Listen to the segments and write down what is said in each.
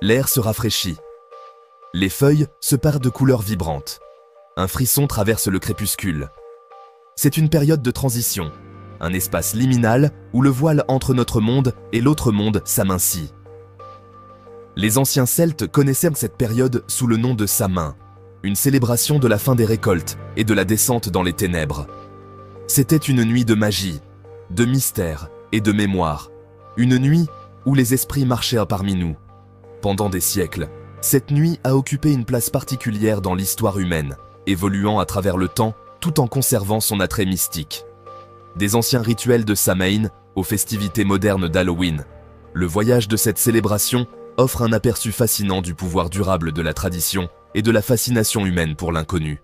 L'air se rafraîchit. Les feuilles se parent de couleurs vibrantes. Un frisson traverse le crépuscule. C'est une période de transition, un espace liminal où le voile entre notre monde et l'autre monde s'amincit. Les anciens Celtes connaissaient cette période sous le nom de Samhain, une célébration de la fin des récoltes et de la descente dans les ténèbres. C'était une nuit de magie, de mystère et de mémoire, une nuit où les esprits marchaient parmi nous. Pendant des siècles, cette nuit a occupé une place particulière dans l'histoire humaine, évoluant à travers le temps tout en conservant son attrait mystique. Des anciens rituels de Samhain aux festivités modernes d'Halloween, le voyage de cette célébration offre un aperçu fascinant du pouvoir durable de la tradition et de la fascination humaine pour l'inconnu.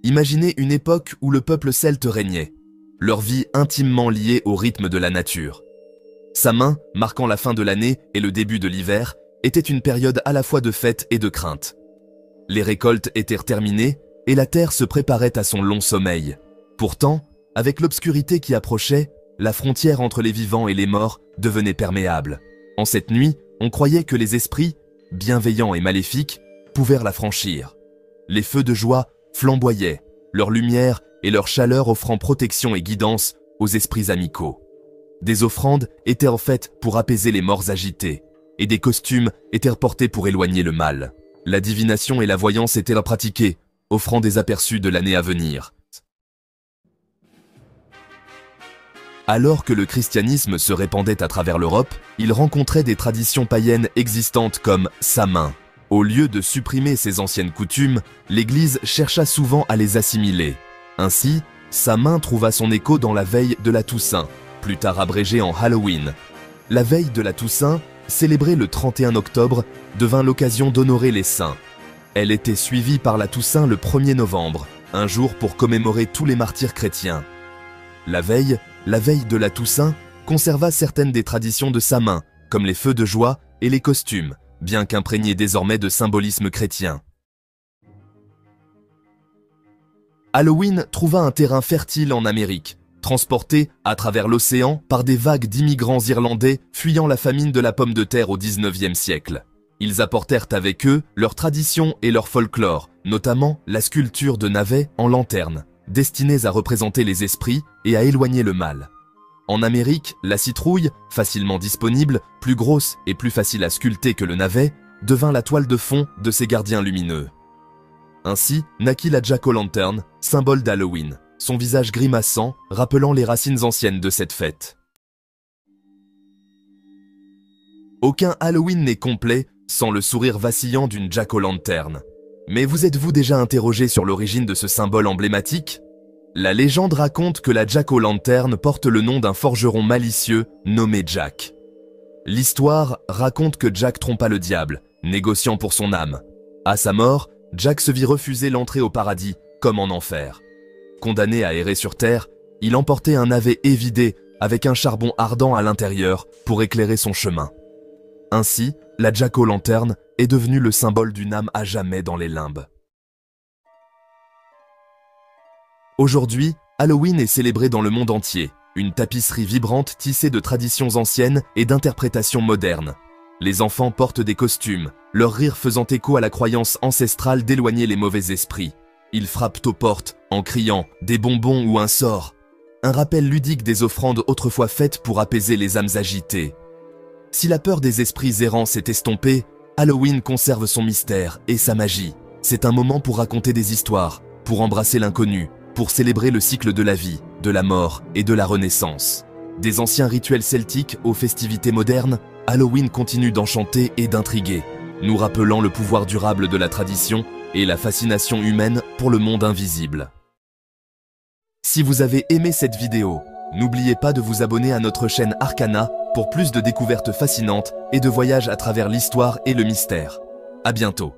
Imaginez une époque où le peuple celte régnait, leur vie intimement liée au rythme de la nature. Samhain, marquant la fin de l'année et le début de l'hiver, était une période à la fois de fête et de crainte. Les récoltes étaient terminées et la terre se préparait à son long sommeil. Pourtant, avec l'obscurité qui approchait, la frontière entre les vivants et les morts devenait perméable. En cette nuit, on croyait que les esprits, bienveillants et maléfiques, pouvaient la franchir. Les feux de joie flamboyaient, leur lumière et leur chaleur offrant protection et guidance aux esprits amicaux. Des offrandes étaient en fait pour apaiser les morts agités, et des costumes étaient portés pour éloigner le mal. La divination et la voyance étaient pratiquées, offrant des aperçus de l'année à venir. Alors que le christianisme se répandait à travers l'Europe, il rencontrait des traditions païennes existantes comme Samhain. Au lieu de supprimer ces anciennes coutumes, l'Église chercha souvent à les assimiler. Ainsi, Samhain trouva son écho dans la veille de la Toussaint, plus tard abrégée en Halloween. La veille de la Toussaint, célébrée le 31 octobre, devint l'occasion d'honorer les saints. Elle était suivie par la Toussaint le 1er novembre, un jour pour commémorer tous les martyrs chrétiens. La veille de la Toussaint, conserva certaines des traditions de Samhain, comme les feux de joie et les costumes, bien qu'imprégnés désormais de symbolisme chrétien. Halloween trouva un terrain fertile en Amérique, transporté à travers l'océan par des vagues d'immigrants irlandais fuyant la famine de la pomme de terre au XIXe siècle. Ils apportèrent avec eux leurs traditions et leur folklore, notamment la sculpture de navets en lanterne, destinés à représenter les esprits et à éloigner le mal. En Amérique, la citrouille, facilement disponible, plus grosse et plus facile à sculpter que le navet, devint la toile de fond de ces gardiens lumineux. Ainsi naquit la Jack-o'-lantern, symbole d'Halloween, son visage grimaçant, rappelant les racines anciennes de cette fête. Aucun Halloween n'est complet sans le sourire vacillant d'une Jack-o'-lantern. Mais vous êtes-vous déjà interrogé sur l'origine de ce symbole emblématique ? La légende raconte que la Jack-o'-lantern porte le nom d'un forgeron malicieux nommé Jack. L'histoire raconte que Jack trompa le diable, négociant pour son âme. À sa mort, Jack se vit refuser l'entrée au paradis, comme en enfer. Condamné à errer sur terre, il emportait un navet évidé avec un charbon ardent à l'intérieur pour éclairer son chemin. Ainsi, la Jack-o'-lantern est devenue le symbole d'une âme à jamais dans les limbes. Aujourd'hui, Halloween est célébré dans le monde entier, une tapisserie vibrante tissée de traditions anciennes et d'interprétations modernes. Les enfants portent des costumes, leur rire faisant écho à la croyance ancestrale d'éloigner les mauvais esprits. Ils frappent aux portes en criant « des bonbons ou un sort », un rappel ludique des offrandes autrefois faites pour apaiser les âmes agitées. Si la peur des esprits errants s'est estompée, Halloween conserve son mystère et sa magie. C'est un moment pour raconter des histoires, pour embrasser l'inconnu, pour célébrer le cycle de la vie, de la mort et de la renaissance. Des anciens rituels celtiques aux festivités modernes, Halloween continue d'enchanter et d'intriguer, nous rappelant le pouvoir durable de la tradition et la fascination humaine pour le monde invisible. Si vous avez aimé cette vidéo, n'oubliez pas de vous abonner à notre chaîne Arcana pour plus de découvertes fascinantes et de voyages à travers l'histoire et le mystère. À bientôt.